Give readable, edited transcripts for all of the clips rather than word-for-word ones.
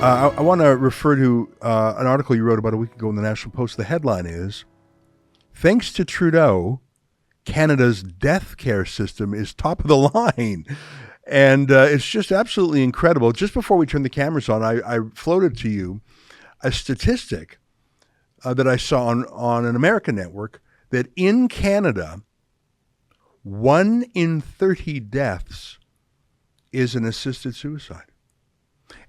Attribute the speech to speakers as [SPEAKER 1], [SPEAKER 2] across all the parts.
[SPEAKER 1] I want to refer to an article you wrote about a week ago in the National Post. The headline is, "Thanks to Trudeau, Canada's death care system is top of the line." And it's just absolutely incredible. Just before we turn the cameras on, I floated to you a statistic that I saw on an American network that in Canada, 1 in 30 deaths is an assisted suicide.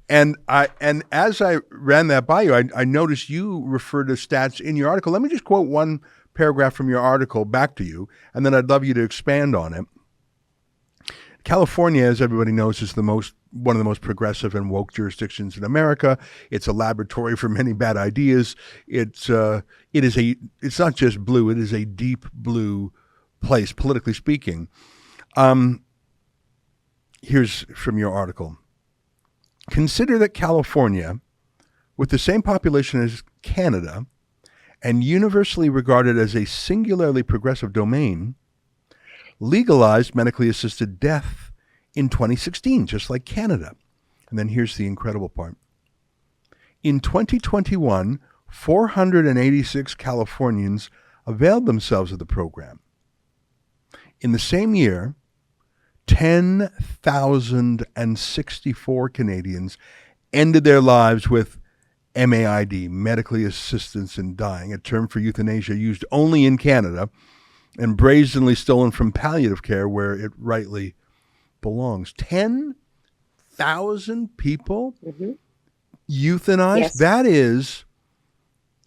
[SPEAKER 1] And as I ran that by you, I noticed you referred to stats in your article. Let me just quote one paragraph from your article back to you, and then I'd love you to expand on it. California, as everybody knows, is one of the most progressive and woke jurisdictions in America. It's a laboratory for many bad ideas. It's not just blue; it is a deep blue place, politically speaking. Here's from your article. Consider that California, with the same population as Canada, and universally regarded as a singularly progressive domain, legalized medically assisted death in 2016, just like Canada. And then here's the incredible part. In 2021, 486 Californians availed themselves of the program. In the same year, 10,064 Canadians ended their lives with MAID, medically assistance in dying, a term for euthanasia used only in Canada and brazenly stolen from palliative care where it rightly belongs. 10,000 people euthanized?
[SPEAKER 2] Yes.
[SPEAKER 1] That is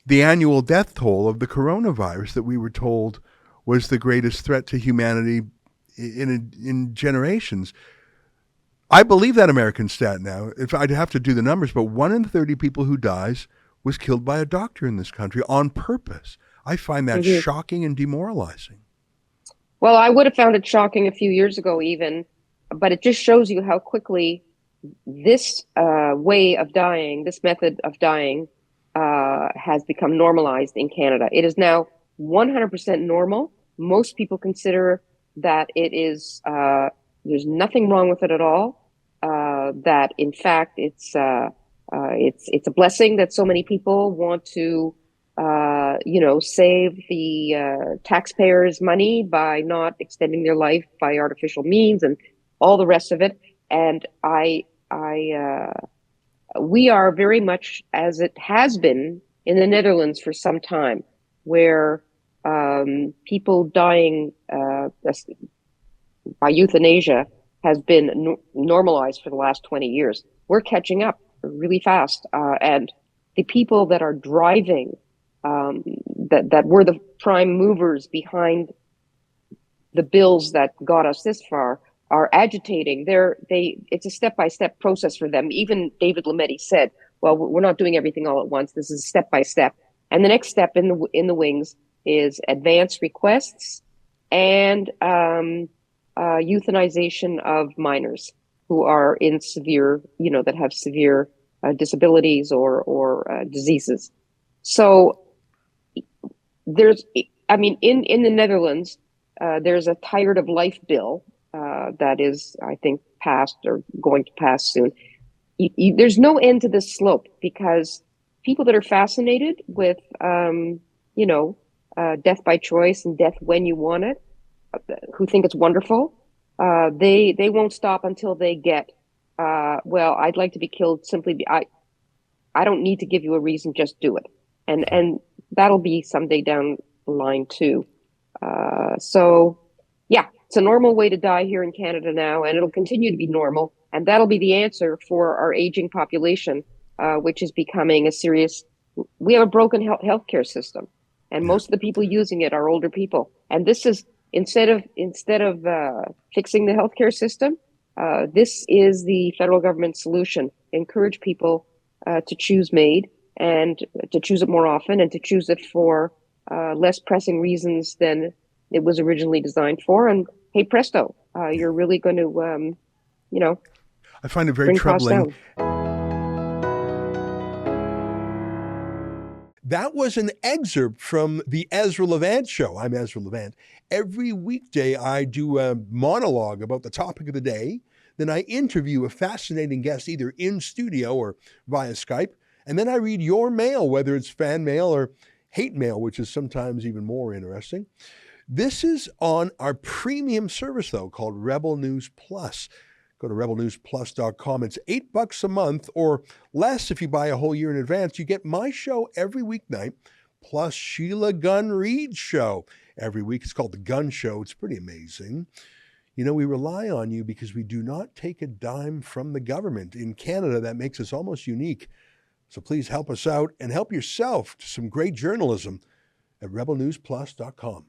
[SPEAKER 1] the annual death toll of the coronavirus that we were told was the greatest threat to humanity in generations. I believe that American stat now. If I'd have to do the numbers, but 1 in 30 people who dies was killed by a doctor in this country on purpose. I find that shocking and demoralizing.
[SPEAKER 2] Well, I would have found it shocking a few years ago even, but it just shows you how quickly this way of dying, this method of dying, has become normalized in Canada. It is now 100% normal. Most people consider that it is, there's nothing wrong with it at all. That in fact, it's a blessing that so many people want to, save the taxpayers' money by not extending their life by artificial means and all the rest of it. And we are very much as it has been in the Netherlands for some time, where people dying by euthanasia has been normalized for the last 20 years. We're catching up really fast. And the people that are driving, that were the prime movers behind the bills that got us this far, are agitating. It's a step-by-step process for them. Even David Lametti said, well, we're not doing everything all at once. This is step-by-step. And the next step in the wings is advance requests and euthanization of minors who are in severe, that have severe disabilities or diseases. So in the Netherlands, there's a tired of life bill that is, I think, passed or going to pass soon. There's no end to this slope because people that are fascinated with, death by choice and death when you want it, who think it's wonderful, they won't stop until they get, I'd like to be killed simply. I don't need to give you a reason, just do it. And that'll be someday down the line too. It's a normal way to die here in Canada now, and it'll continue to be normal. And that'll be the answer for our aging population, which is becoming we have a broken healthcare system, and most of the people using it are older people. And this is, instead of fixing the healthcare system, this is the federal government solution. Encourage people to choose MAID and to choose it more often and to choose it for less pressing reasons than it was originally designed for. And hey, presto, you're really going to,
[SPEAKER 1] I find it very troubling. That was an excerpt from the Ezra Levant Show. I'm Ezra Levant. Every weekday, I do a monologue about the topic of the day. Then I interview a fascinating guest either in studio or via Skype. And then I read your mail, whether it's fan mail or hate mail, which is sometimes even more interesting. This is on our premium service, though, called Rebel News Plus. Go to rebelnewsplus.com. It's $8 a month or less if you buy a whole year in advance. You get my show every weeknight, plus Sheila Gunn Reid's show every week. It's called The Gun Show. It's pretty amazing. You know, we rely on you because we do not take a dime from the government. In Canada, that makes us almost unique. So please help us out and help yourself to some great journalism at rebelnewsplus.com.